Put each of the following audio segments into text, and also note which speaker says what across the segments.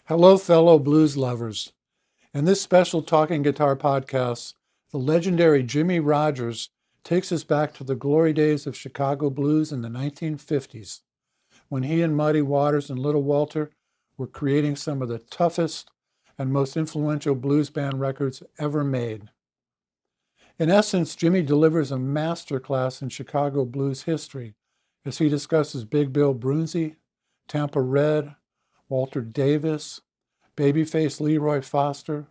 Speaker 1: Hello, fellow blues lovers. In this special Talking Guitar podcast, the legendary Jimmy Rogers takes us back to the glory days of Chicago blues in the 1950s, when he and Muddy Waters and Little Walter were creating some of the toughest and most influential blues band records ever made. In essence, Jimmy delivers a masterclass in Chicago blues history as he discusses Big Bill Broonzy, Tampa Red, Walter Davis, Babyface Leroy Foster,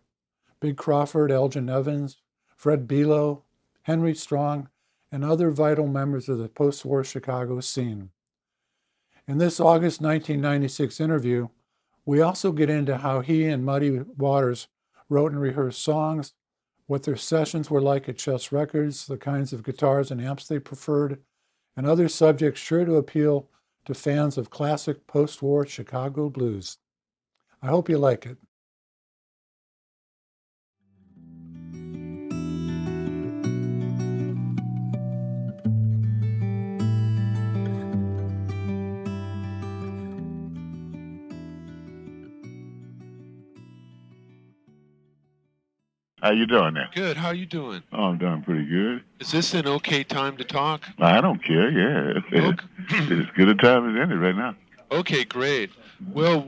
Speaker 1: Big Crawford, Elgin Evans, Fred Below, Henry Strong, and other vital members of the post-war Chicago scene. In this August 1996 interview, we also get into how he and Muddy Waters wrote and rehearsed songs, what their sessions were like at Chess Records, the kinds of guitars and amps they preferred, and other subjects sure to appeal to fans of classic post-war Chicago blues. I hope you like it.
Speaker 2: How you doing there?
Speaker 3: Good. How you doing?
Speaker 2: Oh, I'm doing pretty good.
Speaker 3: Is this an okay time to talk?
Speaker 2: I don't care, yeah. It's as good a time as any right now.
Speaker 3: Okay, great. Well,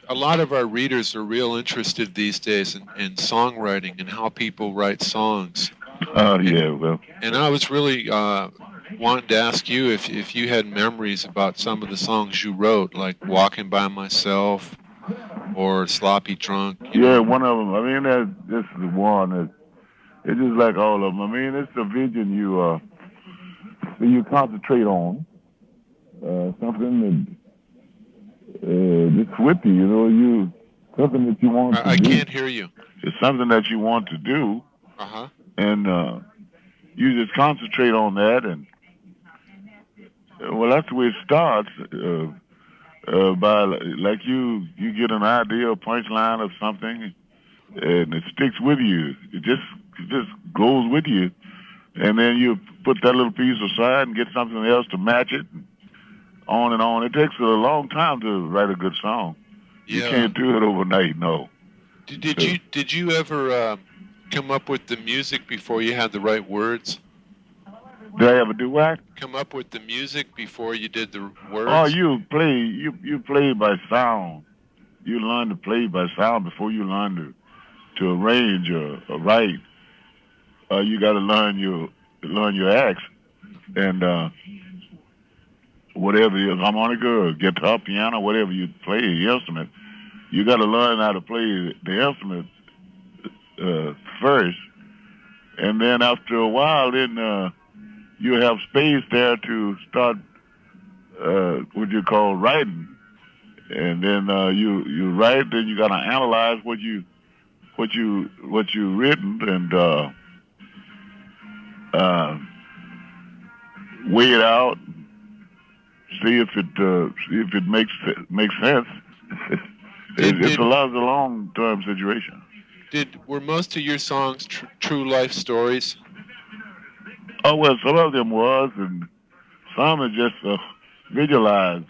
Speaker 3: a lot of our readers are real interested these days in songwriting and how people write songs.
Speaker 2: Oh, yeah, well.
Speaker 3: And I was really wanting to ask you if you had memories about some of the songs you wrote, like Walking by Myself or Sloppy Drunk.
Speaker 2: Yeah, one of them. I mean, this is the one. It's just like all of them. I mean, it's the vision you concentrate on. Something that it's with you, something that you want to do.
Speaker 3: I can't hear you.
Speaker 2: It's something that you want to do.
Speaker 3: Uh-huh.
Speaker 2: And you just concentrate on that. And, well, that's the way it starts. By like you get an idea, a punchline of something, and it sticks with you. It just goes with you, and then you put that little piece aside and get something else to match it. On and on. It takes a long time to write a good song.
Speaker 3: Yeah.
Speaker 2: You can't do it overnight. No.
Speaker 3: Did you ever come up with the music before you had the right words?
Speaker 2: Did I ever do what?
Speaker 3: Come up with the music before you did the words?
Speaker 2: Oh, you play by sound. You learn to play by sound before you learn to arrange or write. You got to learn your acts and whatever your harmonica or guitar, piano, whatever you play, the instrument. You got to learn how to play the instrument first, and then after a while, then you have space there to start what you call writing, and then you write. Then you got to analyze what you written and weigh it out, see if it makes sense. It's a long term situation.
Speaker 3: Were most of your songs true life stories?
Speaker 2: Oh well, some of them was, and some are just visualized.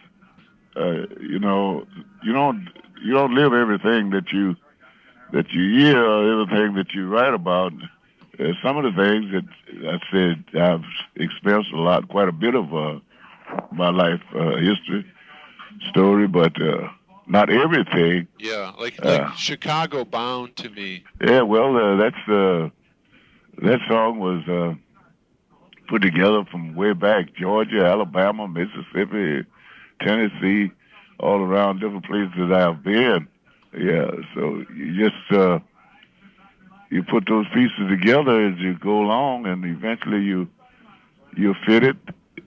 Speaker 2: You know, you don't live everything that you hear or everything that you write about. Some of the things that I said I've experienced quite a bit of my life history story, but not everything.
Speaker 3: Yeah, like Chicago Bound to me.
Speaker 2: Yeah, well, that song was put together from way back, Georgia, Alabama, Mississippi, Tennessee, all around different places that I've been. Yeah, so you just you put those pieces together as you go along, and eventually you fit it.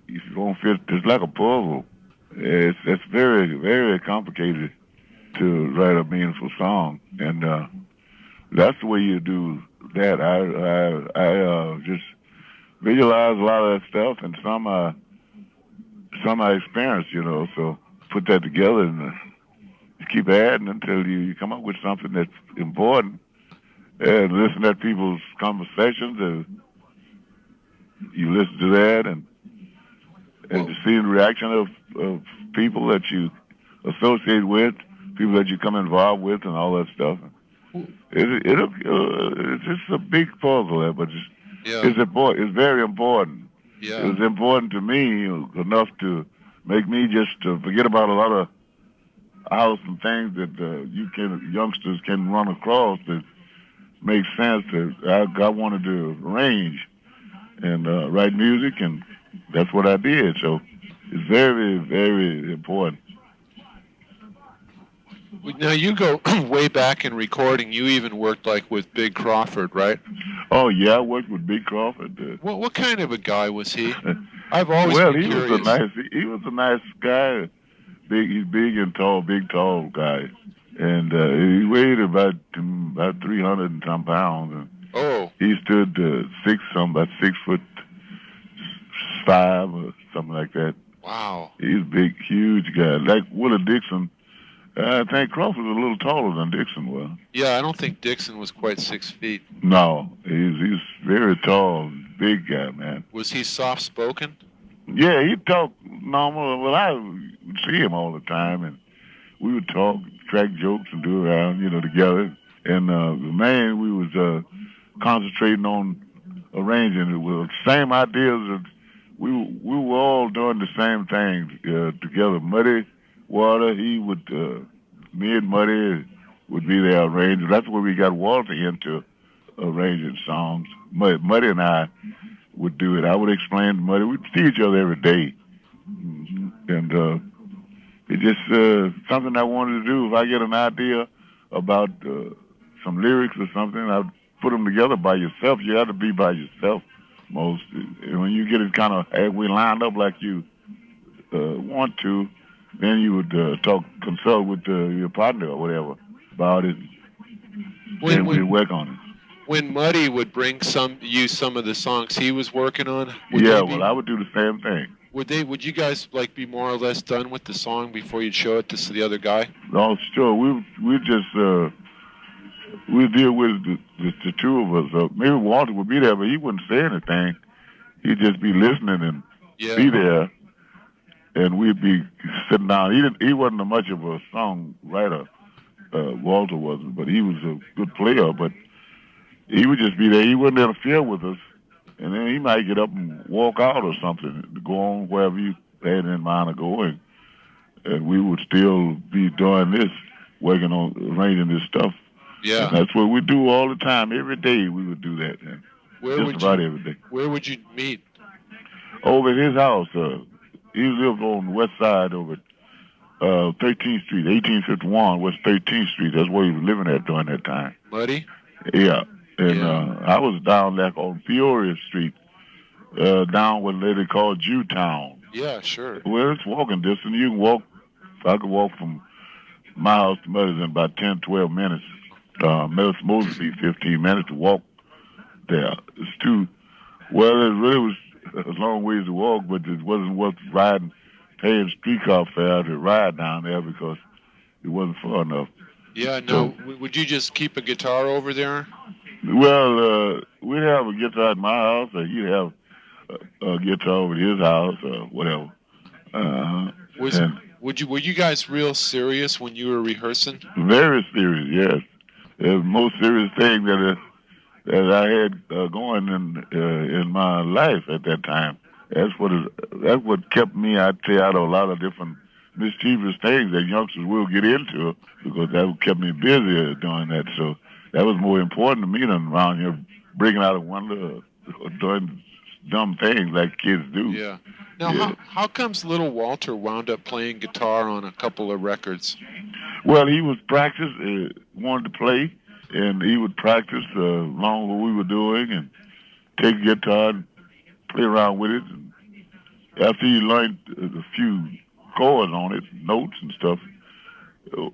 Speaker 2: You won't fit. It's like a puzzle. It's very, very complicated to write a meaningful song, and that's the way you do that. I just visualize a lot of that stuff, and some I experienced, so put that together and keep adding until you come up with something that's important, and listen to people's conversations, and you listen to that, and to see the reaction of people that you associate with, people that you come involved with and all that stuff. It's just a big puzzle, but it's important. It's very important.
Speaker 3: Yeah.
Speaker 2: It was important to me enough to make me just forget about a lot of house and things that youngsters can run across that make sense. I wanted to arrange and write music, and that's what I did. So it's very, very important.
Speaker 3: Now you go way back in recording. You even worked like with Big Crawford, right?
Speaker 2: Oh yeah, I worked with Big Crawford.
Speaker 3: What kind of a guy was he? I've always been curious.
Speaker 2: He was a nice guy. He's big and tall, big tall guy, and he weighed about 300 and some pounds. And he stood about 6'5" or something like that.
Speaker 3: Wow.
Speaker 2: He's a big, huge guy, like Willie Dixon. I think Crawford was a little taller than Dixon was.
Speaker 3: Yeah, I don't think Dixon was quite 6 feet.
Speaker 2: No, he's very tall, big guy, man.
Speaker 3: Was he soft-spoken?
Speaker 2: Yeah, he talked normal. Well, I would see him all the time, and we would talk, crack jokes, and do around, together. And we was concentrating on arranging it with same ideas. We were all doing the same thing together. Muddy Water, he would, me and Muddy would be there arranging. That's where we got Walter into arranging songs. Muddy and I would do it. I would explain to Muddy. We'd see each other every day. Mm-hmm. And it's just something I wanted to do. If I get an idea about some lyrics or something, I'd put them together by yourself. You have to be by yourself most. And when you get it kind of halfway lined up like you want to, then you would consult with your partner or whatever about it, and we'd work on it.
Speaker 3: When Muddy would use some of the songs he was working on,
Speaker 2: I would do the same thing.
Speaker 3: Would you guys like be more or less done with the song before you'd show it to the other guy?
Speaker 2: No, sure. We just deal with the two of us. Maybe Walter would be there, but he wouldn't say anything. He'd just be listening and be there. And we'd be sitting down. He wasn't much of a songwriter, Walter wasn't, but he was a good player. But he would just be there. He wouldn't interfere with us. And then he might get up and walk out or something to go on wherever you had in mind of going. And we would still be doing this, working on arranging this stuff.
Speaker 3: Yeah.
Speaker 2: And that's what we do all the time. Every day we would do that. Every day.
Speaker 3: Where would you meet?
Speaker 2: Over at his house. He lived on the west side over 13th Street, 1851 West 13th Street. That's where he was living at during that time.
Speaker 3: Muddy?
Speaker 2: Yeah. And I was down there on Peoria Street, down what they called Jewtown.
Speaker 3: Yeah, sure.
Speaker 2: Well, it's walking distance. You can walk. I could walk from my house to Muddy's in about 10, 12 minutes. Mostly 15 minutes to walk there. It really was a long ways to walk, but it wasn't worth paying streetcar fare to ride down there because it wasn't far enough.
Speaker 3: Yeah, no. So, would you just keep a guitar over there?
Speaker 2: Well, we'd have a guitar at my house, or he'd have a guitar over at his house, or whatever.
Speaker 3: Were you guys real serious when you were rehearsing?
Speaker 2: Very serious, yes. It was the most serious thing that I had going in my life at that time. That's what kept me, I'd say, out of a lot of different mischievous things that youngsters will get into, because that kept me busy doing that. So that was more important to me than around here breaking out of wonder or doing dumb things like kids do.
Speaker 3: Yeah. Now, how comes little Walter wound up playing guitar on a couple of records?
Speaker 2: Well, he was wanted to play, and he would practice along what we were doing and take a guitar and play around with it. And after he learned a few chords on it, notes and stuff,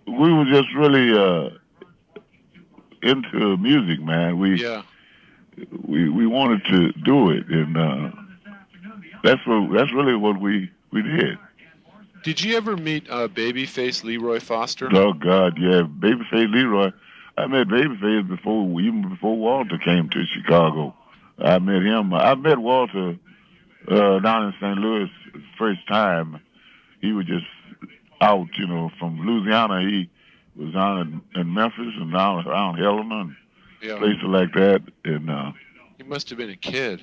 Speaker 2: we were just really into music, man. We wanted to do it, and that's really what we did.
Speaker 3: Did you ever meet Babyface Leroy Foster?
Speaker 2: Oh God, yeah, Babyface Leroy. I met Babyface even before Walter came to Chicago. I met him. I met Walter down in St. Louis the first time. He was just out, from Louisiana. was down in Memphis and down around Helena and
Speaker 3: Yeah.
Speaker 2: places like that. And
Speaker 3: He must have been a kid.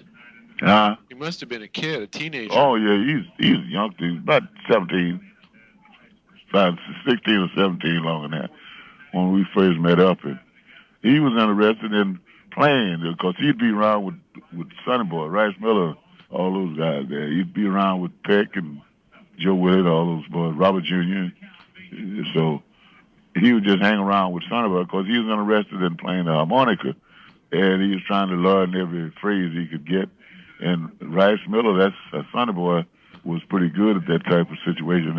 Speaker 2: uh,
Speaker 3: He must have been a kid, a teenager.
Speaker 2: oh yeah, he's young. He's about 17, about 16 or 17, long than that when we first met up. And he was interested in playing because he'd be around with Sonny Boy, Rice Miller, all those guys there. He'd be around with Peck and Joe Willett, all those boys, Robert Jr. So he would just hang around with Sonny Boy because he was interested in playing the harmonica, and he was trying to learn every phrase he could get. And Rice Miller, that's Sonny Boy, was pretty good at that type of situation,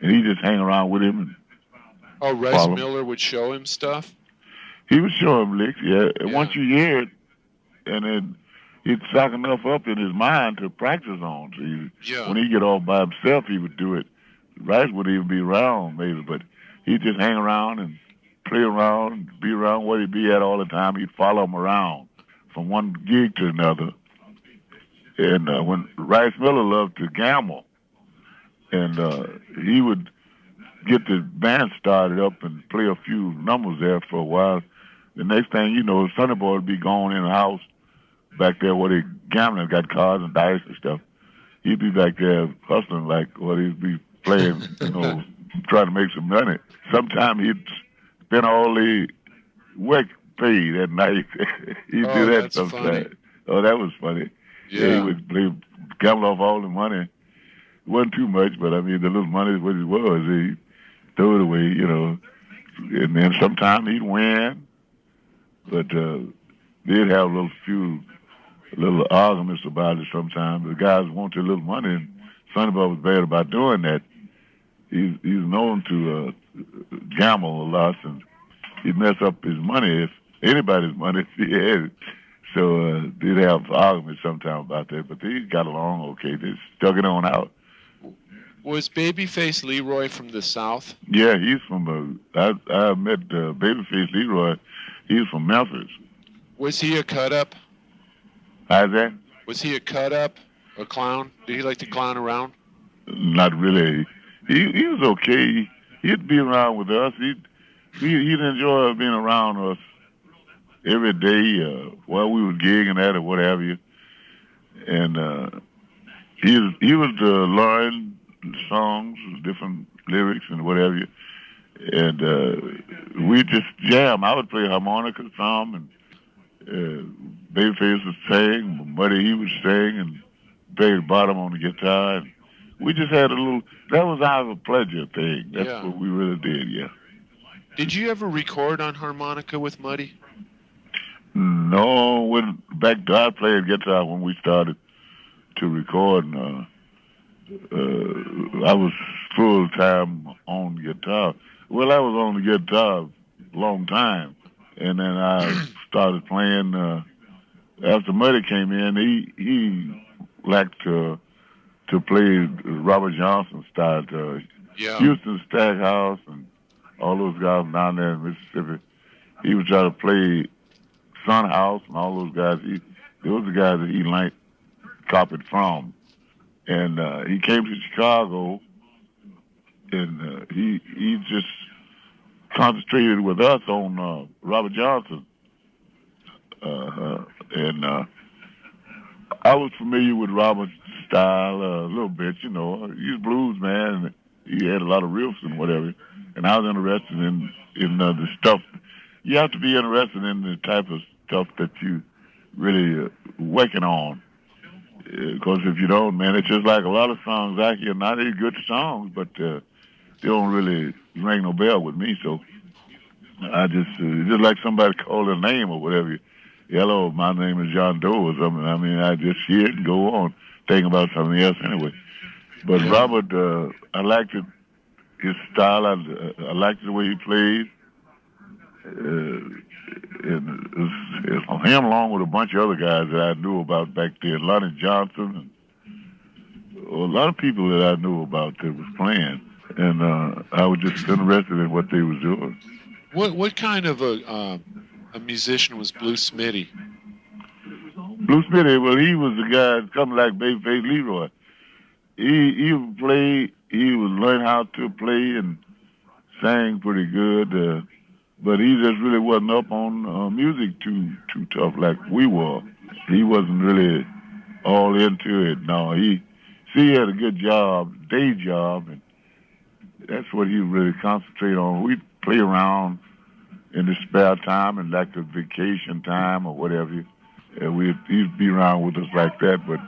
Speaker 2: and he just hang around with him. And
Speaker 3: oh, Rice Miller would show him stuff?
Speaker 2: He would show him licks, yeah. And
Speaker 3: Yeah.
Speaker 2: once you hear it, and then he'd sock enough up in his mind to practice on. So when he get off by himself, he would do it. Rice wouldn't even be around, maybe, but he'd just hang around and play around and be around where he'd be at all the time. He'd follow him around from one gig to another. And when Rice Miller loved to gamble, and he would get the band started up and play a few numbers there for a while. The next thing you know, Sonny Boy would be gone in the house back there where they gambling, got cards and dice and stuff. He'd be back there hustling like what he'd be playing, trying to make some money. Sometimes he'd spend all the work paid at night. He'd do that sometimes. Funny. Oh, that was funny. Yeah, he would gamble off all the money. It wasn't too much, but I mean, the little money what it was, he threw it away, And then sometimes he'd win, but they'd have a little arguments about it sometimes. The guys want their little money, and Sonny Boy was bad about doing that. He's known to gamble a lot, and he'd mess up his money, if anybody's money, if he had it. So they'd have arguments sometimes about that, but they got along okay. They stuck it on out.
Speaker 3: Was Babyface Leroy from the South?
Speaker 2: Yeah, he's from. I met Babyface Leroy. He's from Memphis.
Speaker 3: Was he a cut-up?
Speaker 2: How's that?
Speaker 3: Was he a cut-up, a clown? Did he like to clown around?
Speaker 2: Not really. He was okay. He'd be around with us. He'd enjoy being around us every day while we were gigging at it, what have you. And he would learn songs, different lyrics and what have you. And we just jam. I would play harmonica some, and Babyface would sing, Buddy he would sing, and Barry Bottom on the guitar. And we just had that was our pleasure thing. That's what we really did, yeah.
Speaker 3: Did you ever record on harmonica with Muddy?
Speaker 2: No, I played guitar when we started to record. And, I was full time on guitar. Well, I was on the guitar a long time, and then I started playing. After Muddy came in, he liked to play Robert Johnson style, Houston Stackhouse, and all those guys down there in Mississippi. He would try to play Son House and all those guys. Those are the guys that he liked copied from. And he came to Chicago, and he just concentrated with us on Robert Johnson. And I was familiar with Robert's style a little bit, He's a blues man, and he had a lot of riffs and whatever. And I was interested in the stuff. You have to be interested in the type of stuff that you really working on. Because if you don't, man, it's just like a lot of songs out here. Not any good songs, but they don't really ring no bell with me. So I just like somebody called their name or whatever. Hello, my name is John Doe or something. I mean, I just hear it and go on thinking about something else anyway. But Robert, I liked it, his style. I liked the way he played. And him along with a bunch of other guys that I knew about back then, Lonnie Johnson, and a lot of people that I knew about that was playing, and I was just interested in what they was doing.
Speaker 3: What kind of a musician was Blue Smitty?
Speaker 2: Blue Smitty, well, he was the guy coming like Babyface Leroy. He would play, he would learn how to play and sang pretty good, but he just really wasn't up on music too tough like we were. He wasn't really all into it. No, he had a good job, day job, and that's what he really concentrated on. We'd play around in the spare time and like the vacation time or whatever. He'd be around with us like that, but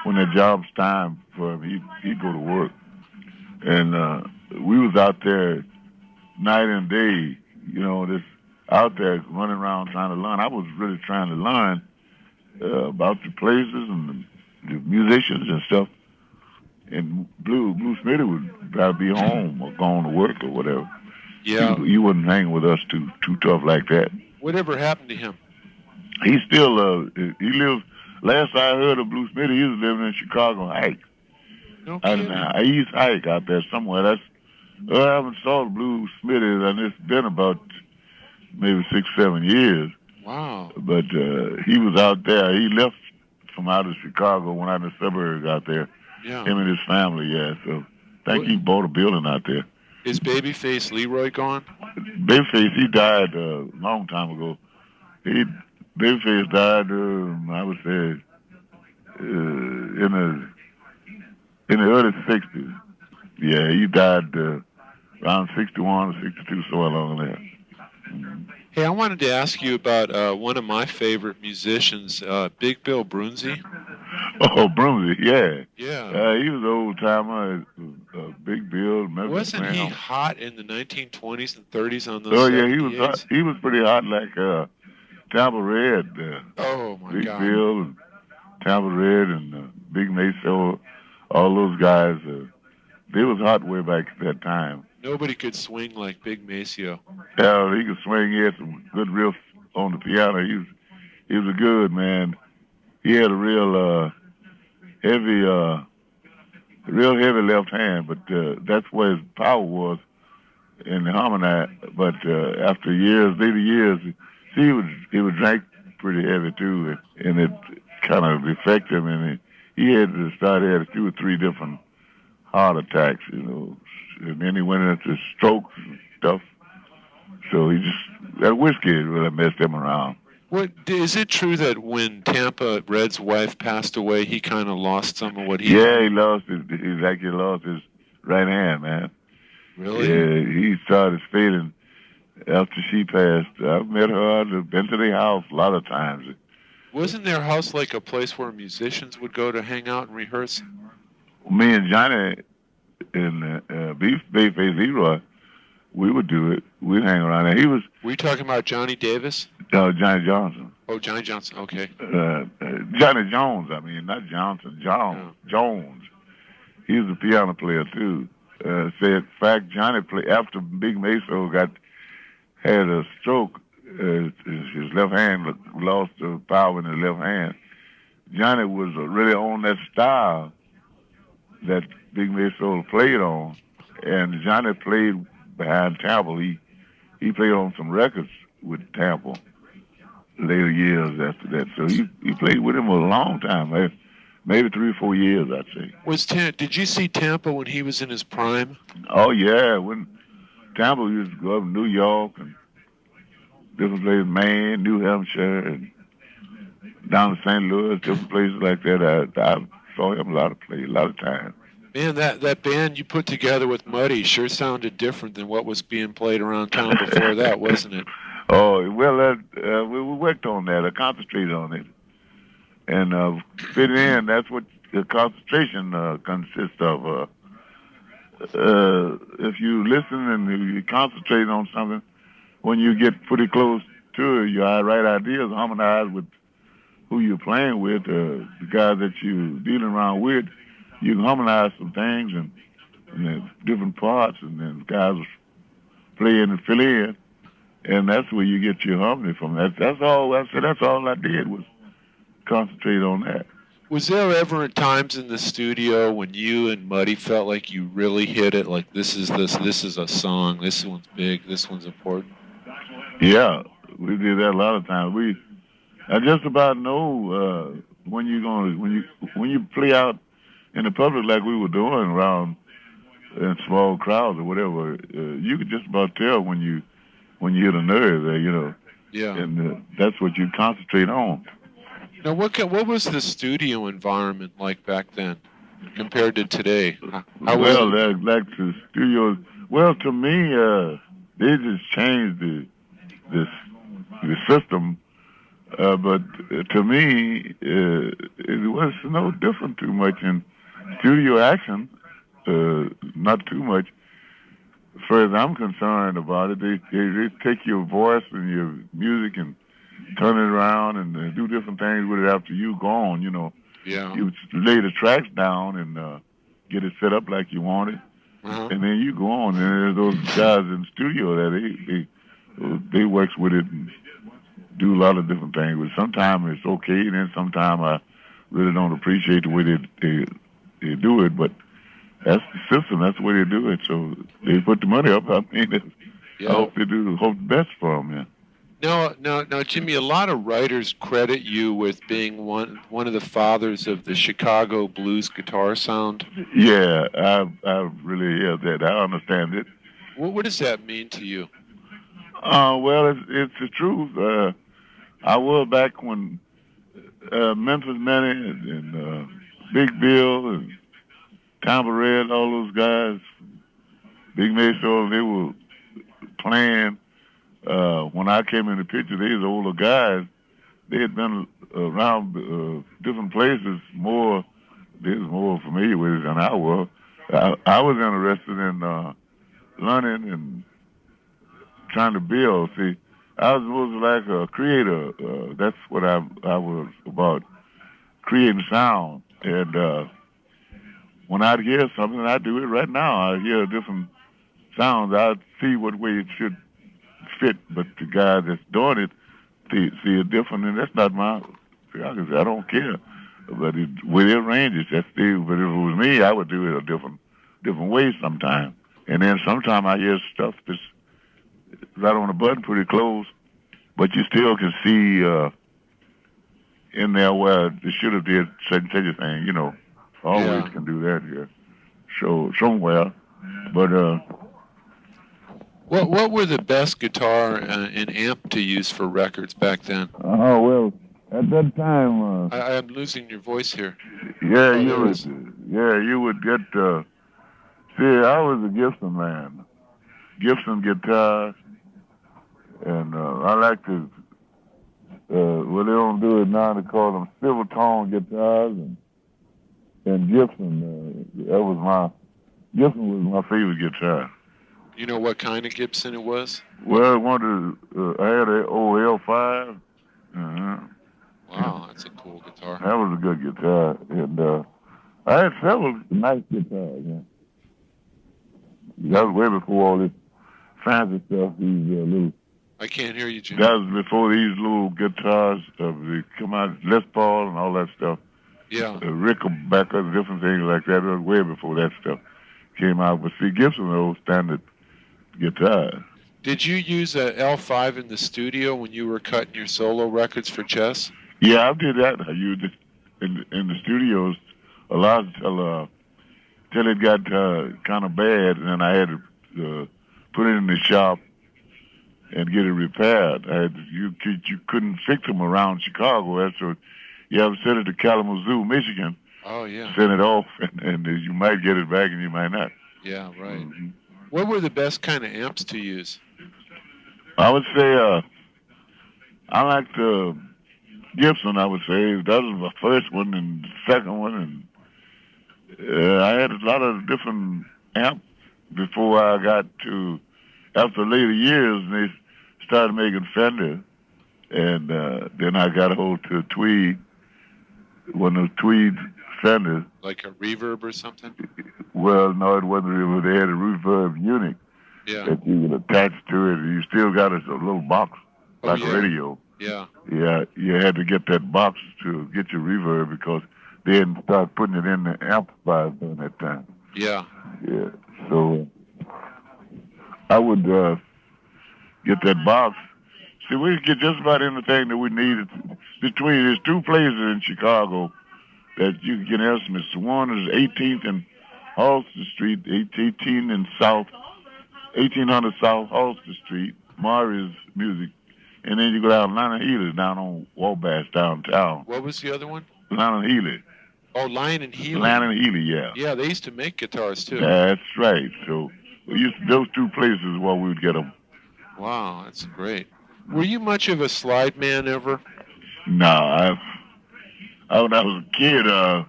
Speaker 2: when the job's time for him, he'd go to work. And we was out there night and day, just out there running around trying to learn. I was really trying to learn about the places and the musicians and stuff. And Blue Smitty would probably be home or going to work or whatever.
Speaker 3: Yeah.
Speaker 2: He wouldn't hang with us too tough like that.
Speaker 3: Whatever happened to him?
Speaker 2: He still he lives. Last I heard of Blue Smitty, he was living in Chicago Heights.
Speaker 3: No
Speaker 2: Out
Speaker 3: kidding.
Speaker 2: in East Heights out there somewhere. I haven't saw Blue Smitty, and it's been about maybe 6-7 years.
Speaker 3: Wow.
Speaker 2: But he was out there. He left from out of Chicago, went out in the suburbs out there.
Speaker 3: Yeah.
Speaker 2: Him and his family, yeah. So I think he bought a building out there.
Speaker 3: Is Babyface Leroy gone?
Speaker 2: Babyface, he died a long time ago. Babyface died, I would say, in the early 60s. Yeah, he died around 61 or 62, somewhere along there.
Speaker 3: Hey, I wanted to ask you about one of my favorite musicians, Big Bill Brunzi.
Speaker 2: Oh, Brunzi, yeah.
Speaker 3: Yeah.
Speaker 2: He was an old timer, Big Bill.
Speaker 3: Wasn't he hot in the 1920s and 30s on those?
Speaker 2: Oh yeah, he was hot. He was pretty hot, like Tampa Red.
Speaker 3: Oh my
Speaker 2: Big
Speaker 3: God.
Speaker 2: Bill and Tampa Red and Big Mesa, all those guys. They was hot way back at that time.
Speaker 3: Nobody could swing like Big Maceo.
Speaker 2: Yeah, he could swing. He had some good riffs on the piano. He was a good man. He had a real heavy left hand, but that's where his power was in the harmony. But after later years, he would drink pretty heavy too, and it kind of affected him. And he had to start having 2 or 3 different heart attacks, and then he went into strokes and stuff. So that whiskey really messed him around.
Speaker 3: What is it true that when Tampa Red's wife passed away, he kind of lost some of what he?
Speaker 2: Yeah, he lost his right hand, man.
Speaker 3: Really?
Speaker 2: Yeah, he started fading after she passed. I've met her. I've been to their house a lot of times.
Speaker 3: Wasn't their house like a place where musicians would go to hang out and rehearse?
Speaker 2: Me and Johnny and Babyface Leroy, we would do it. We'd hang around there.
Speaker 3: Were you talking about Johnny Davis?
Speaker 2: Johnny Johnson.
Speaker 3: Oh, Johnny Johnson. Okay.
Speaker 2: Johnny Jones. I mean, not Johnson. Jones. He was a piano player too. In fact, Johnny played after Big Mesa had a stroke. His left hand lost the power in his left hand. Johnny was really on that style that Big Mesa played on, and Johnny played behind Tampa. He played on some records with Tampa later years after that. So he played with him a long time, maybe 3 or 4 years, I'd say.
Speaker 3: Did you see Tampa when he was in his prime?
Speaker 2: Oh yeah, when Tampa used to go up to New York and different places, Maine, New Hampshire, and down to St. Louis, different places like that. I saw him a lot of times.
Speaker 3: Man, that band you put together with Muddy sure sounded different than what was being played around town before that, wasn't it?
Speaker 2: Oh, well, we worked on that. I concentrated on it. And fit in, that's what the concentration consists of. If you listen and you concentrate on something, when you get pretty close to it, your right ideas harmonize with who you're playing with, the guys that you're dealing around with. You can harmonize some things and different parts, and then guys play in and fill in, and that's where you get your harmony from. That's all. That's all I did was concentrate on that.
Speaker 3: Was there ever times in the studio when you and Muddy felt like you really hit it? Like this is a song. This one's big. This one's important.
Speaker 2: Yeah, we did that a lot of times. I just about know when you play out in the public like we were doing around in small crowds or whatever, you could just about tell when you hit a nerve there,
Speaker 3: Yeah.
Speaker 2: and that's what you concentrate on.
Speaker 3: Now, what was the studio environment like back then compared to today? How was
Speaker 2: Well,
Speaker 3: it?
Speaker 2: like the studios. Well, to me, they just changed the system. But to me, it was no different too much in studio action. Not too much. As far as I'm concerned about it, they take your voice and your music and turn it around and do different things with it after you gone.
Speaker 3: Yeah.
Speaker 2: You lay the tracks down and get it set up like you want it,
Speaker 3: Uh-huh.
Speaker 2: and then you go on. And there's those guys in the studio that they works with it and do a lot of different things. But sometimes it's okay, and then sometimes I really don't appreciate the way they do it. But that's the system. That's the way they do it. So they put the money up. I mean, I hope they do. Hope the best for them. Yeah.
Speaker 3: Now, Jimmy, a lot of writers credit you with being one of the fathers of the Chicago blues guitar sound.
Speaker 2: Yeah, I really hear that. I understand it.
Speaker 3: What does that mean to you?
Speaker 2: Well, it's the truth. I was back when Memphis Manny and Big Bill and Tom Red, all those guys, Big Mason, they were playing. When I came in the picture, they was older guys. They had been around different places more. They was more familiar with it than I was. I was interested in learning and trying to build. See, I was like a creator. That's what I was about, creating sound. And when I hear something, I do it right now. I hear different sounds. I see what way it should fit, but the guy that's doing it see it different, and that's not my. I don't care, but with it ranges. That's the. But if it was me, I would do it a different way sometimes. And then sometimes I hear stuff that's right on the button, pretty close, but you still can see in there where they should have did such a thing. Always can do that here. So somewhere, but
Speaker 3: What were the best guitar and amp to use for records back then?
Speaker 2: oh well, at that time,
Speaker 3: I'm losing your voice here.
Speaker 2: yeah,
Speaker 3: Oh,
Speaker 2: you would get. See, I was a Gibson man, Gibson guitar, and I like to. Well, they don't do it now. They call them silver tone guitars, and Gibson. Gibson was my favorite guitar.
Speaker 3: You know what kind of Gibson it was?
Speaker 2: Well, I had an old L5. Uh-huh.
Speaker 3: Wow, that's a cool guitar.
Speaker 2: That was a good guitar, and I had several nice guitars. Yeah. That was way before all this fancy stuff. These little.
Speaker 3: I can't hear you, Jim.
Speaker 2: That was before these little guitars. They come out, Les Paul and all that stuff.
Speaker 3: Yeah.
Speaker 2: Rickenbacker, different things like that. It was way before that stuff came out. But see, Gibson was old standard guitar.
Speaker 3: Did you use a L5 in the studio when you were cutting your solo records for Jas?
Speaker 2: Yeah, I did that. I used it in the studios a lot till it got kind of bad, and then I had to put it in the shop and get it repaired. You couldn't fix them around Chicago, so you have to send it to Kalamazoo, Michigan.
Speaker 3: Oh yeah.
Speaker 2: Send it off, and you might get it back, and you might not.
Speaker 3: Yeah, right. Mm-hmm. What were the best kind of amps to use?
Speaker 2: I would say I liked Gibson. I would say that was my first one and the second one, and I had a lot of different amps before I got to. After later years, they started making Fender, and then I got a hold to a Tweed, one of those Tweed Fenders.
Speaker 3: Like a reverb or something?
Speaker 2: Well, no, it wasn't reverb. They had a reverb unit that you could attach to it. You still got a little box, like a radio.
Speaker 3: Yeah.
Speaker 2: Yeah, you had to get that box to get your reverb because they hadn't started putting it in the amplifiers during that time.
Speaker 3: Yeah.
Speaker 2: Yeah, so I would get that box. See, we could get just about anything that we needed. There's two places in Chicago that you can get instruments. One is 18th and Halsted Street, 18 and South, 1800 South Halsted Street, Mari's Music. And then you go down Lionel Healy's down on Wabash downtown.
Speaker 3: What was the other one?
Speaker 2: Lionel Healy.
Speaker 3: Oh, Lion and Healy.
Speaker 2: Lionel Healy, yeah.
Speaker 3: Yeah, they used to make guitars too.
Speaker 2: That's right. So those two places where we would get them.
Speaker 3: Wow, that's great. Were you much of a slide man ever?
Speaker 2: No, when I was a kid, I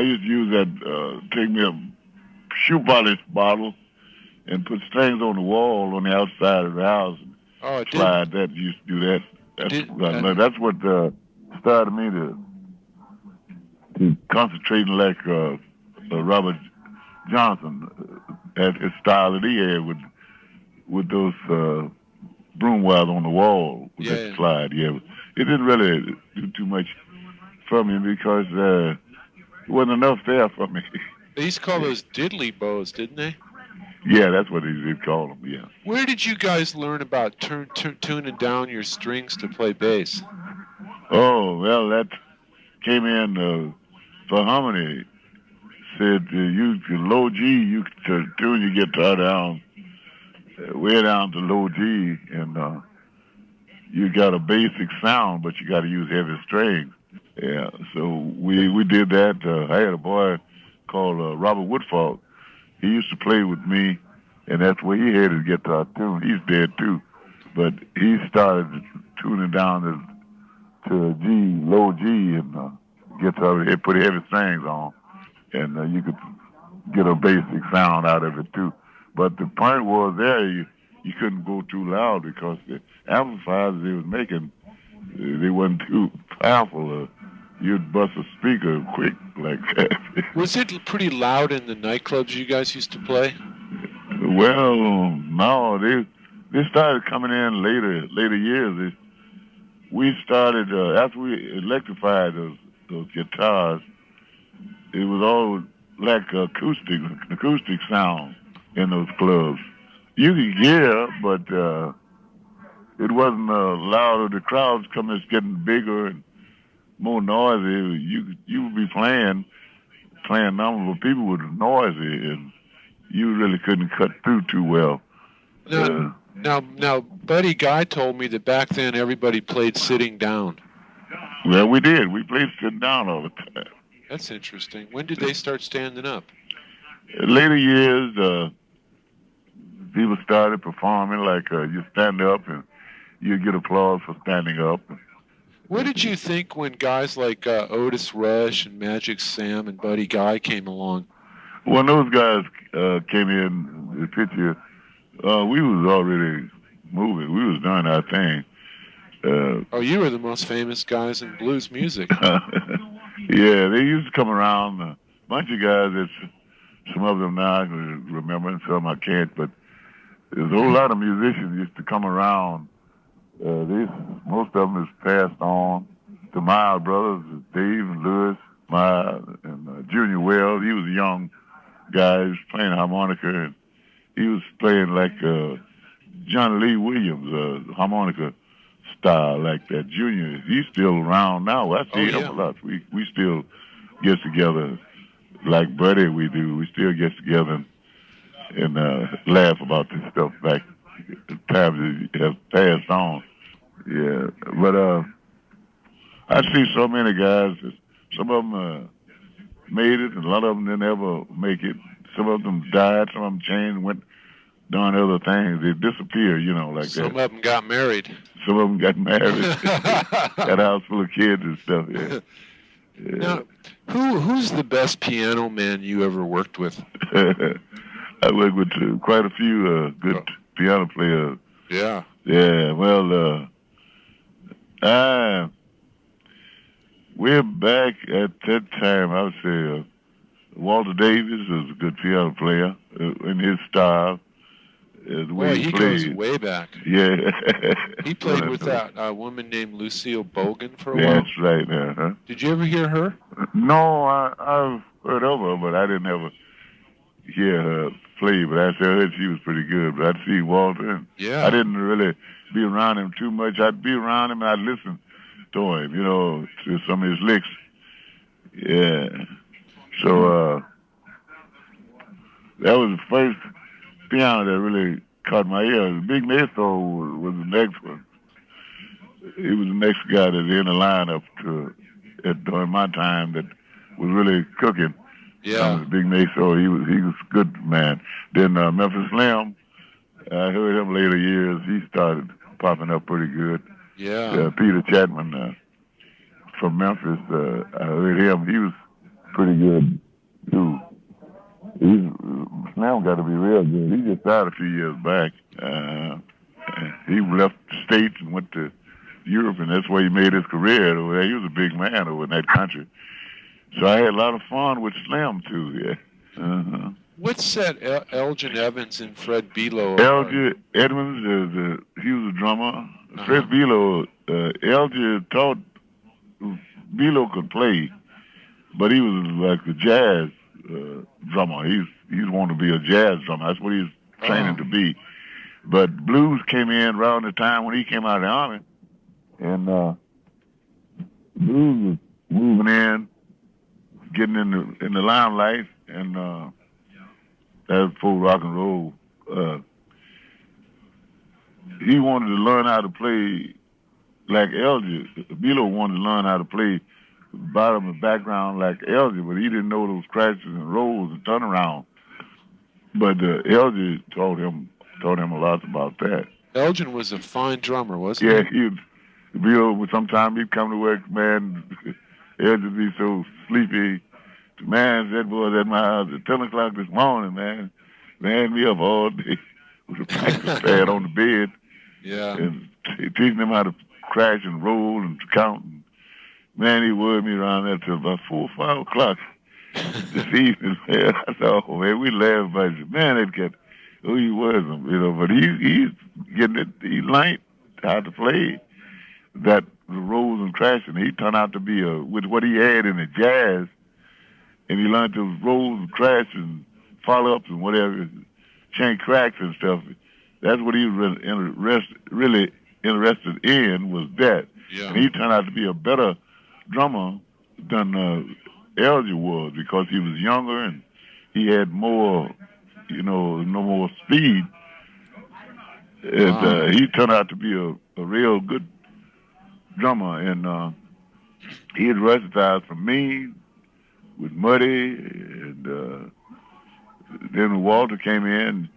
Speaker 2: used to use that, take me a shoe polish bottle and put strings on the wall on the outside of the house and slide that. Used to do that. That's what started me to concentrating like Robert Johnson had his style that he had with those broom wires on the wall with that slide. Yeah, it didn't really do too much for me because there wasn't enough there for me.
Speaker 3: They used to call those diddly bows, didn't they?
Speaker 2: Yeah, that's what they call them, yeah.
Speaker 3: Where did you guys learn about tuning down your strings to play bass?
Speaker 2: Oh, well, that came in for harmony. Said you low G, you to tune your guitar down, way down to low G, and you got a basic sound, but you got to use heavy strings. Yeah, so we did that. I had a boy called Robert Woodfall. He used to play with me, and that's where he had his guitar tuned. He's dead too, but he started tuning down to a G, low G, and guitar. He put heavy strings on, and you could get a basic sound out of it too. But the point was there, you couldn't go too loud because the amplifiers they was making, they wasn't too powerful. You'd bust a speaker quick like that.
Speaker 3: Was it pretty loud in the nightclubs you guys used to play?
Speaker 2: Well, no, they started coming in later years. We started after we electrified those guitars. It was all like acoustic sound in those clubs. You could hear, but it wasn't louder. The crowds coming, it's getting bigger and more noisy. You would be playing numbers, but people were noisy, and you really couldn't cut through too well.
Speaker 3: Now, Buddy Guy told me that back then everybody played sitting down.
Speaker 2: Well, we did. We played sitting down all the time.
Speaker 3: That's interesting. When did they start standing up?
Speaker 2: In later years, people started performing like you stand up and you get applause for standing up.
Speaker 3: What did you think when guys like Otis Rush and Magic Sam and Buddy Guy came along?
Speaker 2: When those guys came in the picture, we was already moving. We was doing our thing.
Speaker 3: You were the most famous guys in blues music.
Speaker 2: Yeah, they used to come around. A bunch of guys that some of them now I can remember and some I can't, but there's a whole lot of musicians used to come around. Most of them is passed on. The Miles brothers, Dave and Lewis, Miles, and Junior Wells. He was a young guy. He was playing harmonica, and he was playing like Johnny Lee Williams, harmonica style like that. Junior, he's still around now. I see him a lot. We still get together like Buddy we do. We still get together and laugh about this stuff back times that have passed on. Yeah, but I see so many guys. Some of them made it, and a lot of them didn't ever make it. Some of them died. Some of them changed, went doing other things. They disappeared, like that.
Speaker 3: Some of them got married.
Speaker 2: Some of them got married. Got a house full of kids and stuff. Yeah.
Speaker 3: Now, who's the best piano man you ever worked with?
Speaker 2: I worked with quite a few good piano players.
Speaker 3: Yeah.
Speaker 2: Yeah. Well, we're back at that time. I would say Walter Davis was a good piano player in his style. The way
Speaker 3: he goes way back.
Speaker 2: Yeah.
Speaker 3: He played with that woman named Lucille Bogan for a while.
Speaker 2: That's right. Uh-huh.
Speaker 3: Did you ever hear her?
Speaker 2: No, I've heard of her, but I didn't ever hear her play. But I heard she was pretty good. But I'd see Walter, and I didn't really be around him too much. I'd be around him, and I'd listen to him, to some of his licks. Yeah. So That was the first piano that really caught my ear. The Big Maestro was the next one. He was the next guy that's in the lineup during my time that was really cooking.
Speaker 3: Yeah.
Speaker 2: The Big Maestro, he was good, man. Then Memphis Slim, I heard him later years. He started popping up pretty good.
Speaker 3: Yeah.
Speaker 2: Peter Chapman from Memphis, I heard him. He was pretty good too. Slim got to be real good. He just died a few years back. He left the States and went to Europe, and that's where he made his career over there. He was a big man over in that country. So I had a lot of fun with Slim too. Yeah. Uh-huh.
Speaker 3: What set Elgin Evans and Fred Below?
Speaker 2: Elgin Edmonds, he was a drummer. Fred Below, Elgin taught Below could play, but he was like a jazz drummer. He's wanted to be a jazz drummer. That's what he's training to be. But blues came in around the time when he came out of the army, and blues was moving in, getting in the limelight, and that was before rock and roll. He wanted to learn how to play like Elgin. Below wanted to learn how to play bottom and background like Elgin, but he didn't know those crashes and rolls and turnaround. But Elgin taught him a lot about that.
Speaker 3: Elgin was a fine drummer, wasn't
Speaker 2: he? Yeah, Below, sometimes he'd come to work, man, Elgin would be so sleepy. Man, that boy at my house at 10 o'clock this morning, man me up all day with a practice pad on the bed.
Speaker 3: Yeah.
Speaker 2: And teaching him how to crash and roll and count. And, man, he worried me around there till about 4 or 5 o'clock this evening. Man, I thought, oh, man, we laughed about it. Man, that got who he was, but he's getting it. He learned how to play the rolls and crashing. He turned out to be with what he had in the jazz, and he learned those rolls and crashes and follow-ups and whatever, chain cracks and stuff. That's what he was really interested in, was that.
Speaker 3: Yeah.
Speaker 2: And he turned out to be a better drummer than Elgin was, because he was younger and he had more, no more speed. And he turned out to be a real good drummer. And he had recognized from me with Muddy, and then when Walter came in,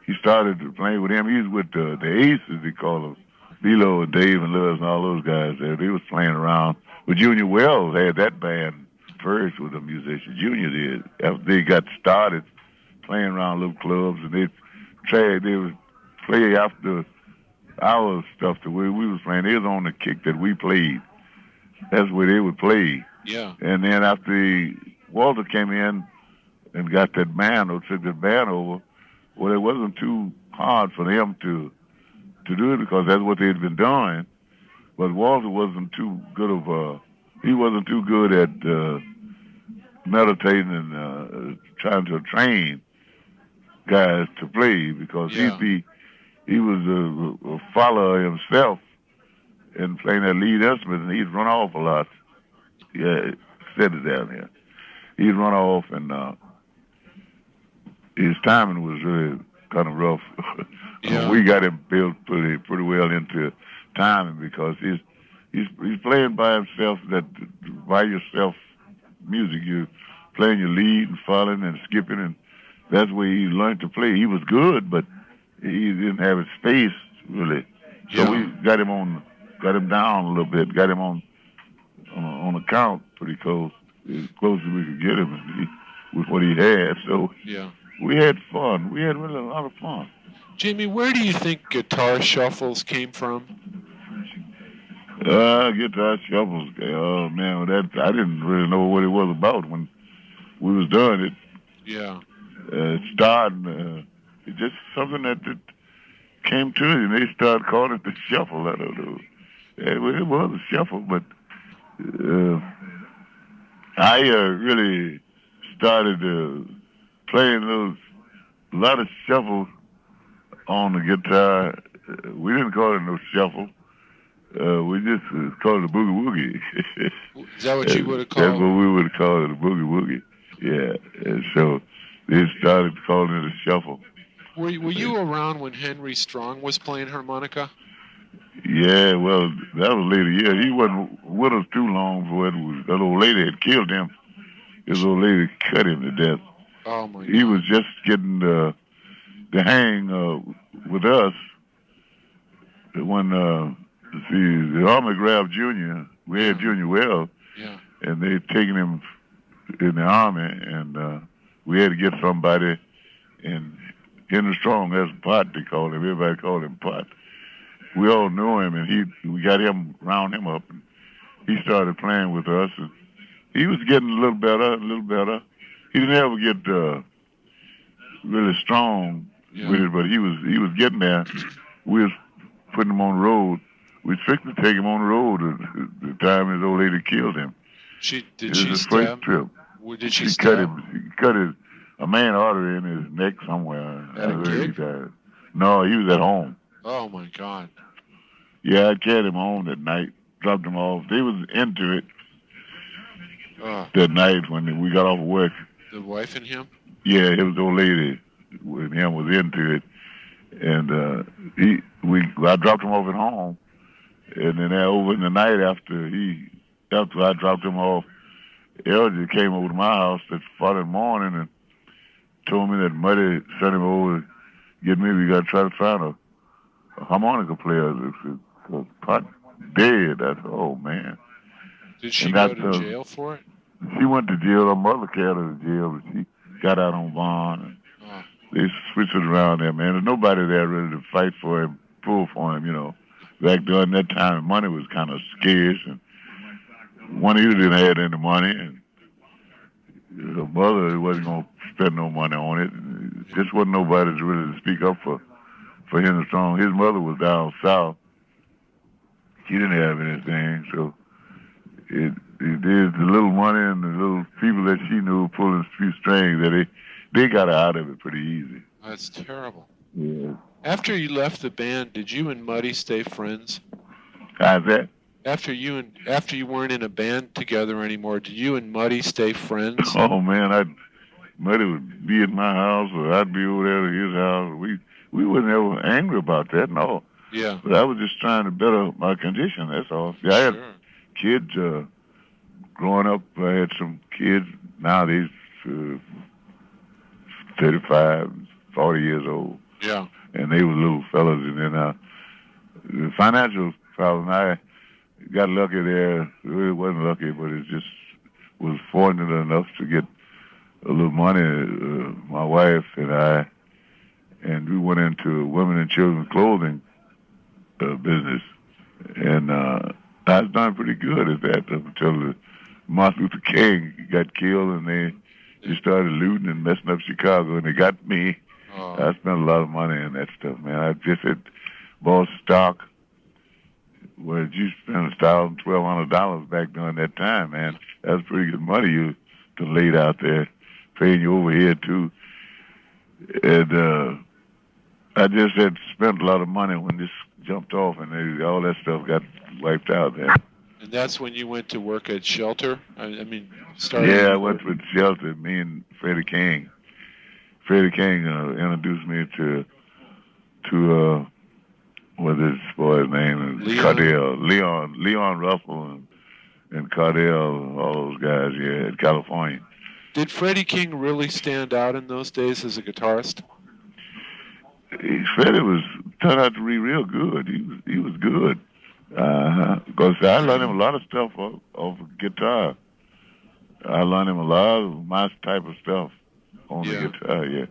Speaker 2: he started to play with him. He was with the Aces, they call them. Below and Dave and Luz and all those guys there. They was playing around. But Junior Wells had that band first with a musician. Junior did. After they got started playing around little clubs, and they would play after our stuff the way we was playing. They was on the kick that we played. That's where they would play.
Speaker 3: Yeah.
Speaker 2: And then after Walter came in and got that band, or took that band over, well, it wasn't too hard for them to do it, because that's what they'd been doing. But Walter wasn't too good he wasn't too good at meditating and trying to train guys to play, because he was a follower himself and playing that lead instrument, and he'd run off a lot. Yeah, said it down there. He'd run off, and his timing was really kind of rough.
Speaker 3: Yeah.
Speaker 2: We got him built pretty well into timing, because he's playing by himself. That by yourself music, you're playing your lead and following and skipping, and that's where he learned to play. He was good, but he didn't have his space really. So we got him down a little bit, got him on the count pretty close, as close as we could get him with what he had. So we had fun. We had really a lot of fun.
Speaker 3: Jimmy, where do you think guitar shuffles came from?
Speaker 2: Guitar shuffles. Oh man, I didn't really know what it was about when we was doing it.
Speaker 3: Yeah.
Speaker 2: It started. It's just something that came to it, and they started calling it the shuffle. I don't know. It was a shuffle, but I really started playing a lot of shuffle on the guitar. We didn't call it no shuffle. We just called it a boogie woogie.
Speaker 3: Is that what you would have called?
Speaker 2: That's what we would have called it, a boogie woogie. Yeah. And so they started calling it a shuffle.
Speaker 3: Were you around when Henry Strong was playing harmonica?
Speaker 2: Yeah, well, that was later. Yeah, he wasn't with us too long before that old lady had killed him. His old lady cut him to death.
Speaker 3: Oh my God.
Speaker 2: He was just getting the hang with us when the Army grabbed Junior. We had Junior Wells, and they taken him in the Army, and we had to get somebody. And Henry Strong, that's Pot, they called him. Everybody called him Pot. We all knew him, and we got him, round him up, and he started playing with us, and he was getting a little better. He didn't ever get really strong with it, but he was getting there. We was putting him on the road. We was fixing to take him on the road the time his old lady killed him.
Speaker 3: Did she
Speaker 2: his
Speaker 3: stab?
Speaker 2: First trip.
Speaker 3: Did she
Speaker 2: cut him? She cut a main artery in his neck somewhere.
Speaker 3: At a gig?
Speaker 2: No, he was at home.
Speaker 3: Oh my God.
Speaker 2: Yeah, I carried him home that night, dropped him off. They was into it that night when we got off of work.
Speaker 3: The wife and him?
Speaker 2: Yeah, it was the old lady and him was into it. And I dropped him off at home. And then over in the night after I dropped him off, Elgie came over to my house that following morning and told me that Muddy sent him over to get me. We got to try to find a harmonica player. Because Pot dead. I said, oh, man.
Speaker 3: Did she go to jail for it?
Speaker 2: She went to jail. Her mother carried her to jail, but she got out on bond. And they switched it around there, man. There's nobody there ready to fight for him, pull for him, you know. Back during that time, money was kind of scarce, and one of you didn't have any money, and her mother wasn't going to spend no money on it. And it just wasn't nobody to really speak up for Henry Strong. His mother was down south. She didn't have anything, so it is the little money and the little people that she knew pulling a few strings that they got her out of it pretty easy.
Speaker 3: That's terrible.
Speaker 2: Yeah.
Speaker 3: After you left the band, did you and Muddy stay friends?
Speaker 2: How's that?
Speaker 3: After you weren't in a band together anymore, did you and Muddy stay friends?
Speaker 2: Oh man, Muddy would be at my house or I'd be over there at his house. We wasn't ever angry about that, no.
Speaker 3: Yeah.
Speaker 2: But I was just trying to better my condition, that's all. See, I had kids growing up. I had some kids nowadays 35, 40 years old.
Speaker 3: Yeah.
Speaker 2: And they were little fellas. And then the financial problem, I got lucky there. It wasn't lucky, but it just was fortunate enough to get a little money, my wife and I, and we went into women and children's clothing business. And I was done pretty good at that until Martin Luther King got killed, and they just started looting and messing up Chicago, and they got me. I spent a lot of money on that stuff, man. I just had bought stock where you spent $1,000, $1,200 back during that time, man. That was pretty good money you to laid out there, paying you overhead too. And I just had spent a lot of money when this jumped off, and all that stuff got wiped out there.
Speaker 3: And that's when you went to work at Shelter?
Speaker 2: Yeah, I went with Shelter, me and Freddie King. Freddie King introduced me to what's this boy's name? Cardell. Leon Ruffle and Cardell, all those guys, yeah, in California.
Speaker 3: Did Freddie King really stand out in those days as a guitarist?
Speaker 2: Freddie turned out to be real good. He was good. Because I learned him a lot of stuff off guitar. I learned him a lot of my type of stuff on the guitar, yeah.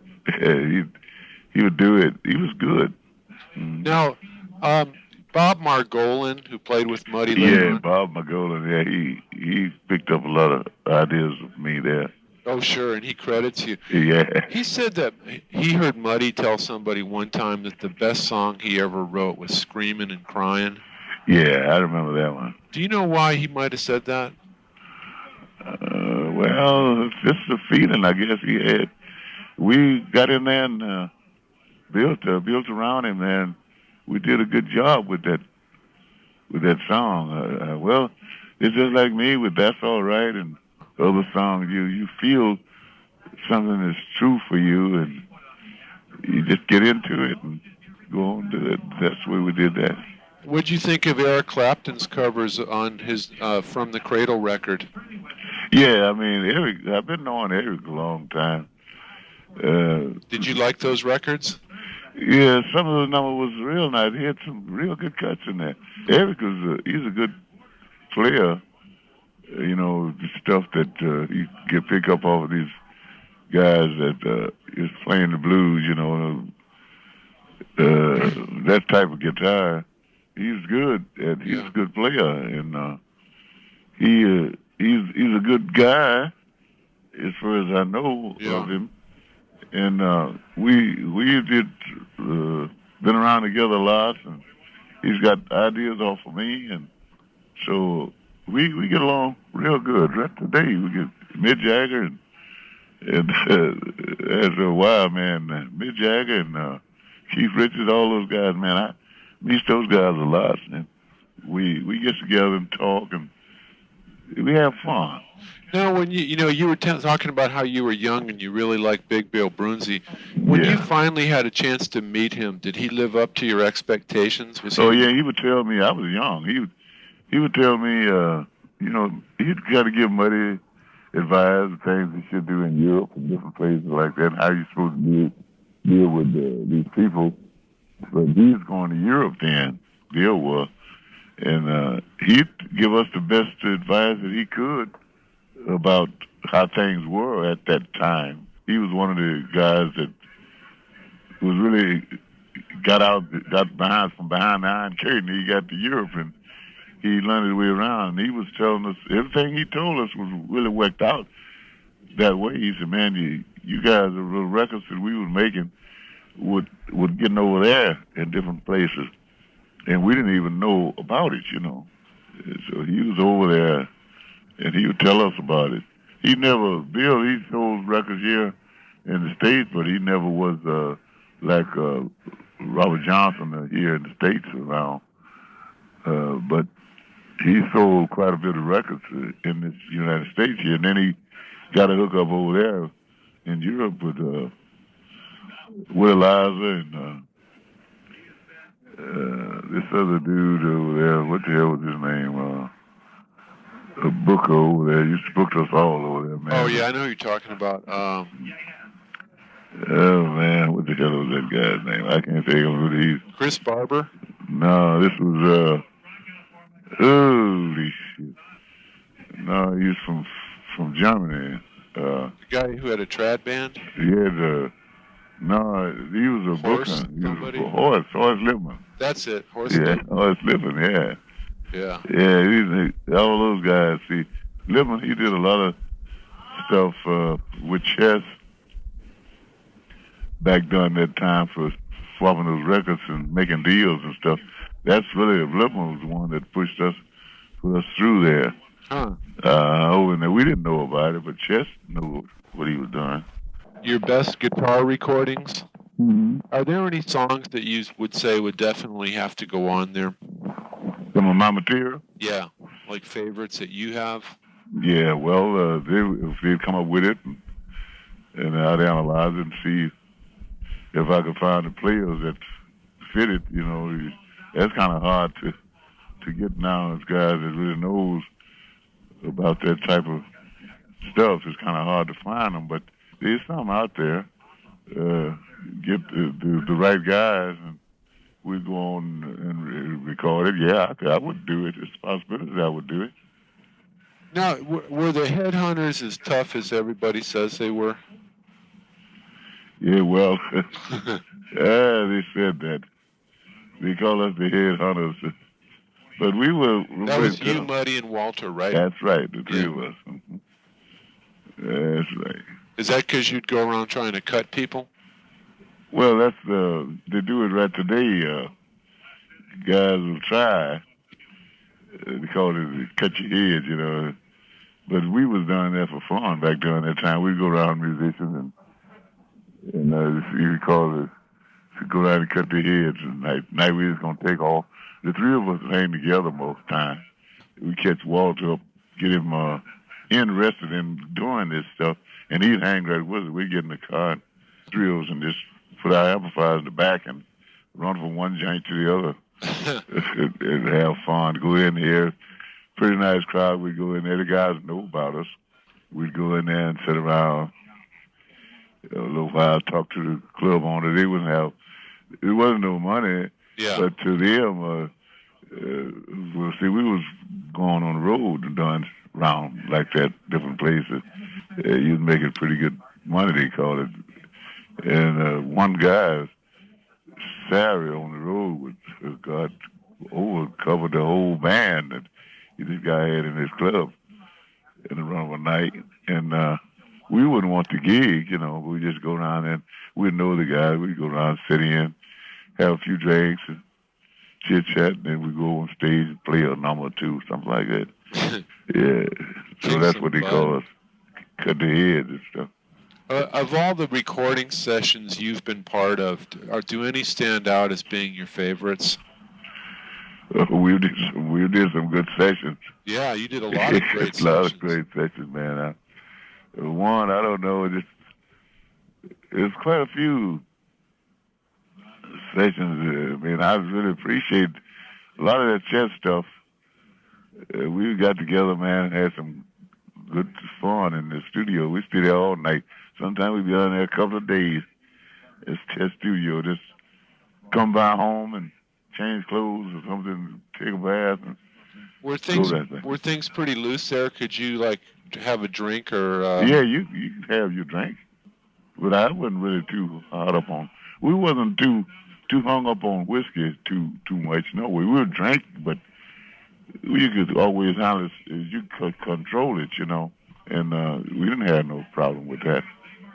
Speaker 2: He would do it. He was good.
Speaker 3: Now, Bob Margolin, who played with Muddy later on.
Speaker 2: Bob Margolin, yeah, he picked up a lot of ideas of me there.
Speaker 3: Oh, sure, and he credits you.
Speaker 2: Yeah.
Speaker 3: He said that he heard Muddy tell somebody one time that the best song he ever wrote was Screaming and Crying.
Speaker 2: Yeah, I remember that one.
Speaker 3: Do you know why he might have said that?
Speaker 2: Well, it's just a feeling I guess he had. We got in there and built around him, and we did a good job with that song. Well, it's just like me with That's All Right and other songs. You feel something that's true for you, and you just get into it and go on to it. That's the way we did that.
Speaker 3: What'd you think of Eric Clapton's covers on his From the Cradle record?
Speaker 2: Yeah, I mean, Eric, I've been knowing Eric a long time.
Speaker 3: Did you like those records?
Speaker 2: Yeah, some of the number was real nice. He had some real good cuts in there. Eric he's a good player. You know, the stuff that you can pick up off of these guys that is playing the blues, you know, that type of guitar. He's good, and he's a good player, and he's a good guy as far as I know of him. And we did been around together a lot, and he's got ideas off of me, and so we get along real good. Right today, we get Mick Jagger and as a wild man, Mick Jagger and Keith Richards, all those guys. Man, I meet those guys a lot, and we get together and talk, and we have fun.
Speaker 3: Now, when you were talking about how you were young and you really liked Big Bill Broonzy. When you finally had a chance to meet him, did he live up to your expectations?
Speaker 2: He would tell me I was young. He would tell me, he'd got to give Muddy advice, things he should do in Europe and different places like that, how you're supposed to deal with these people. But he was going to Europe then, Bill was, and he'd give us the best advice that he could about how things were at that time. He was one of the guys that was really got from behind the Iron Curtain. He got to Europe and he learned his way around. And he was telling us everything he told us was really worked out that way. He said, "Man, you guys, the records that we was making would getting over there in different places, and we didn't even know about it, you know." So he was over there, and he would tell us about it. He sold records here in the States, but he never was like Robert Johnson here in the States around. But he sold quite a bit of records in the United States here, and then he got a hookup over there in Europe with Eliza and this other dude over there. What the hell was his name? A booker over there. He used to book us all over there, man.
Speaker 3: Oh, yeah, I know who you're talking about.
Speaker 2: Oh, man, what the hell was that guy's name? I can't think of who he's.
Speaker 3: Chris Barber?
Speaker 2: No, this was, holy shit. No, he's from Germany.
Speaker 3: The guy who had a trad band?
Speaker 2: No, he was a
Speaker 3: Horse,
Speaker 2: booker. He was Horace Lippman.
Speaker 3: That's it, Horace
Speaker 2: Lippman. Horace Lippman, yeah.
Speaker 3: Yeah.
Speaker 2: Yeah, all those guys. See, Lippman, he did a lot of stuff with Chess back during that time for swapping those records and making deals and stuff. That's really, Lippman was the one that put us through there.
Speaker 3: Huh.
Speaker 2: Over there. We didn't know about it, but Chess knew what he was doing.
Speaker 3: Your best guitar recordings?
Speaker 2: Mm-hmm.
Speaker 3: Are there any songs that you would say would definitely have to go on there?
Speaker 2: Some of my material?
Speaker 3: Yeah, like favorites that you have?
Speaker 2: Yeah, well, if they'd come up with it, and I'd analyze it and see if I could find the players that fit it. You know, that's kind of hard to get now. As guys that really knows about that type of stuff, it's kind of hard to find them. But there's some out there. Get the right guys, and we go on and record it. Yeah, I would do it. It's a possibility I would do it.
Speaker 3: Now, were the Headhunters as tough as everybody says they were?
Speaker 2: Yeah, well, they said that. They call us the Headhunters. But we were...
Speaker 3: That was you, Muddy, and Walter, right?
Speaker 2: That's right, the three of us. That's right.
Speaker 3: Is that because you'd go around trying to cut people?
Speaker 2: Well, they do it right today. Guys will try. They call it cut your head, you know. But we was doing that for fun back during that time. We'd go around musicians and you call it to go around and cut their heads. And night we was going to take off. The three of us hang together most time. We catch Walter up, get him interested in doing this stuff, and he'd hang right with us. We'd get in the car, and drills, and just put our amplifiers in the back and run from one joint to the other and have fun. Go in there, pretty nice crowd. We'd go in there. The guys know about us. We'd go in there and sit around a little while, talk to the club owner. They wouldn't have, it wasn't no money, but to them, well, see, we was going on the road and doing around like that, different places. You'd make it pretty good money, they call it. And one guy's salary on the road would got covered the whole band that this guy had in his club in the run of a night. And we wouldn't want the gig, you know. We just go down and we'd know the guy. We'd go down, sit in, have a few drinks, and chit chat, and then we go on stage and play a number or two, something like that. Yeah. So that's what they call us, cut the heads and stuff.
Speaker 3: Of all the recording sessions you've been part of, do any stand out as being your favorites?
Speaker 2: We did some good sessions.
Speaker 3: Yeah, you did a lot of great sessions.
Speaker 2: A lot of great sessions, man. One, I don't know, there's quite a few sessions. I mean, I really appreciate a lot of that chess stuff. We got together, man, and had some good fun in the studio. We stayed there all night. Sometimes we'd be down there a couple of days. It's chess studio. Just come by home and change clothes or something, take a bath. And
Speaker 3: were things pretty loose there? Could you like have a drink or?
Speaker 2: Yeah, you can have your drink, but I wasn't really too hard up on. We wasn't too hung up on whiskey too much. No, we would drink, but you could always handle it. You could control it, you know, and we didn't have no problem with that.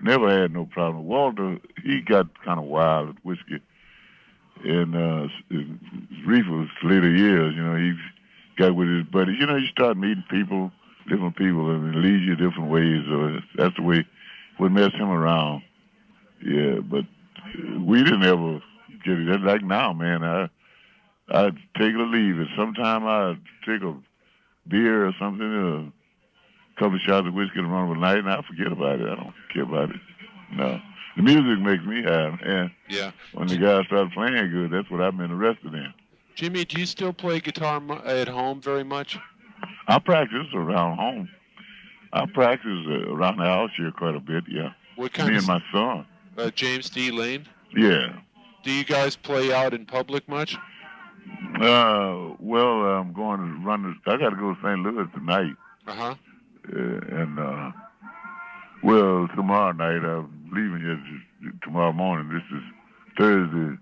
Speaker 2: Never had no problem. Walter, he got kind of wild with whiskey. And Reefer's later years, you know, he got with his buddy. You know, you start meeting people, different people, and it leads you different ways. That's the way would mess him around. Yeah, but we didn't ever get it. Like now, man, I'd take it or leave it. Sometime I'd take a beer or something, a couple of shots of whiskey to run of a night, and I forget about it. I don't care about it. No. The music makes me happy, and when the guys start playing good, that's what I'm interested in.
Speaker 3: Jimmy, do you still play guitar at home very much?
Speaker 2: I practice around home. I practice around the house here quite a bit, yeah.
Speaker 3: What kind
Speaker 2: Me and my son.
Speaker 3: James D. Lane?
Speaker 2: Yeah.
Speaker 3: Do you guys play out in public much?
Speaker 2: Well, I'm going to run. I got to go to St. Louis tonight.
Speaker 3: Uh-huh.
Speaker 2: Well, tomorrow night, I'm leaving here tomorrow morning. This is Thursday.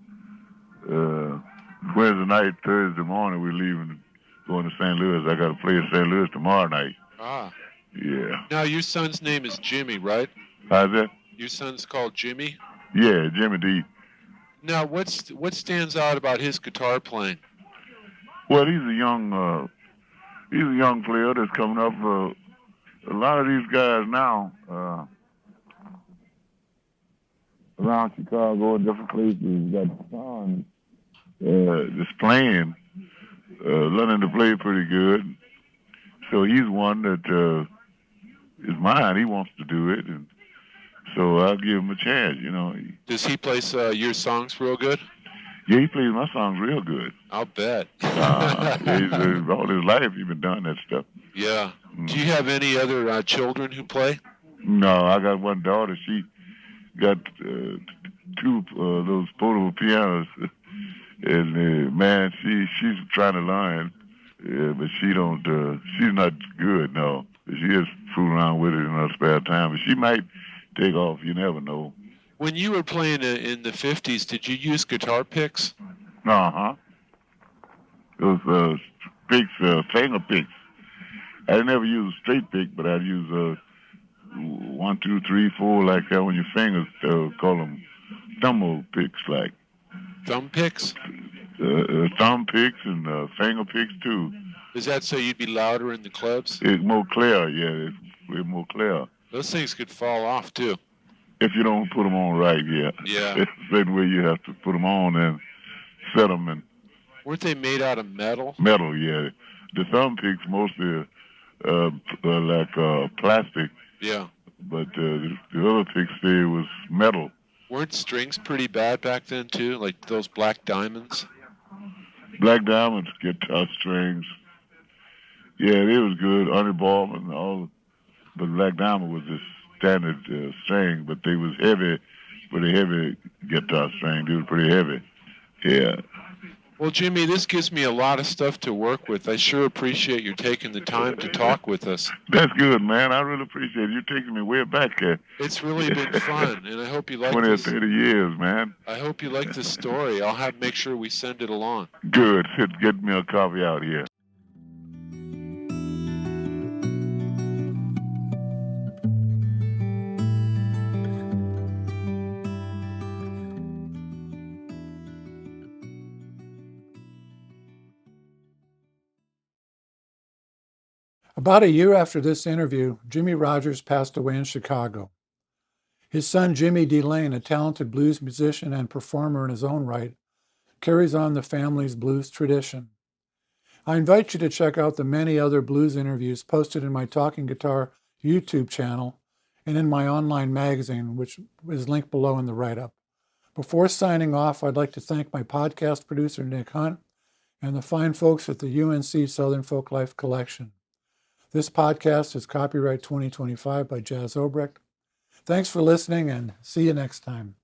Speaker 2: Wednesday night, Thursday morning, we're leaving, going to St. Louis. I got to play in St. Louis tomorrow night.
Speaker 3: Ah.
Speaker 2: Yeah.
Speaker 3: Now, your son's name is Jimmy, right?
Speaker 2: How's that?
Speaker 3: Your son's called Jimmy?
Speaker 2: Yeah, Jimmy D.
Speaker 3: Now, what stands out about his guitar playing?
Speaker 2: Well, he's a young player that's coming up. A lot of these guys now around Chicago and different places got sons just playing, learning to play pretty good. So he's one that is mine. He wants to do it, and so I'll give him a chance. You know.
Speaker 3: Does he play your songs real good?
Speaker 2: Yeah, he plays my songs real good.
Speaker 3: I'll bet.
Speaker 2: All his life he's been doing that stuff.
Speaker 3: Yeah. Do you have any other children who play?
Speaker 2: No, I got one daughter. She got two those portable pianos, and man, she's trying to learn, but she don't. She's not good. No, she just fool around with it in her spare time. But she might take off. You never know.
Speaker 3: When you were playing in the 50s, did you use guitar picks?
Speaker 2: Uh-huh. Those picks, finger picks. I never use a straight pick, but I'd use 1, 2, 3, 4 like that on your fingers. Call them thumb picks, like.
Speaker 3: Thumb picks?
Speaker 2: Thumb picks and finger picks, too.
Speaker 3: Is that so you'd be louder in the clubs?
Speaker 2: It's more clear, yeah. It's more clear.
Speaker 3: Those things could fall off, too.
Speaker 2: If you don't put them on right, yeah.
Speaker 3: Yeah.
Speaker 2: It's the same way you have to put them on and set them. And
Speaker 3: weren't they made out of metal?
Speaker 2: Metal, yeah. The thumb picks mostly plastic.
Speaker 3: Yeah.
Speaker 2: But the other fixture was metal.
Speaker 3: Weren't strings pretty bad back then too? Like those black diamonds?
Speaker 2: Black Diamond's guitar strings. Yeah, it was good. Underball and all. But Black Diamond was the standard string, but they was heavy, pretty heavy guitar string. They was pretty heavy. Yeah.
Speaker 3: Well, Jimmy, this gives me a lot of stuff to work with. I sure appreciate you taking the time to talk with us.
Speaker 2: That's good, man. I really appreciate it. You're taking me way back there.
Speaker 3: It's really been fun, and I hope you like
Speaker 2: 20
Speaker 3: this.
Speaker 2: or 30 years, man.
Speaker 3: I hope you like this story. I'll make sure we send it along.
Speaker 2: Good. Get me a copy out here.
Speaker 1: About a year after this interview, Jimmie Rodgers passed away in Chicago. His son, Jimmy DeLane, a talented blues musician and performer in his own right, carries on the family's blues tradition. I invite you to check out the many other blues interviews posted in my Talking Guitar YouTube channel and in my online magazine, which is linked below in the write-up. Before signing off, I'd like to thank my podcast producer, Nick Hunt, and the fine folks at the UNC Southern Folk Life Collection. This podcast is copyright 2025 by Jas Obrecht. Thanks for listening, and see you next time.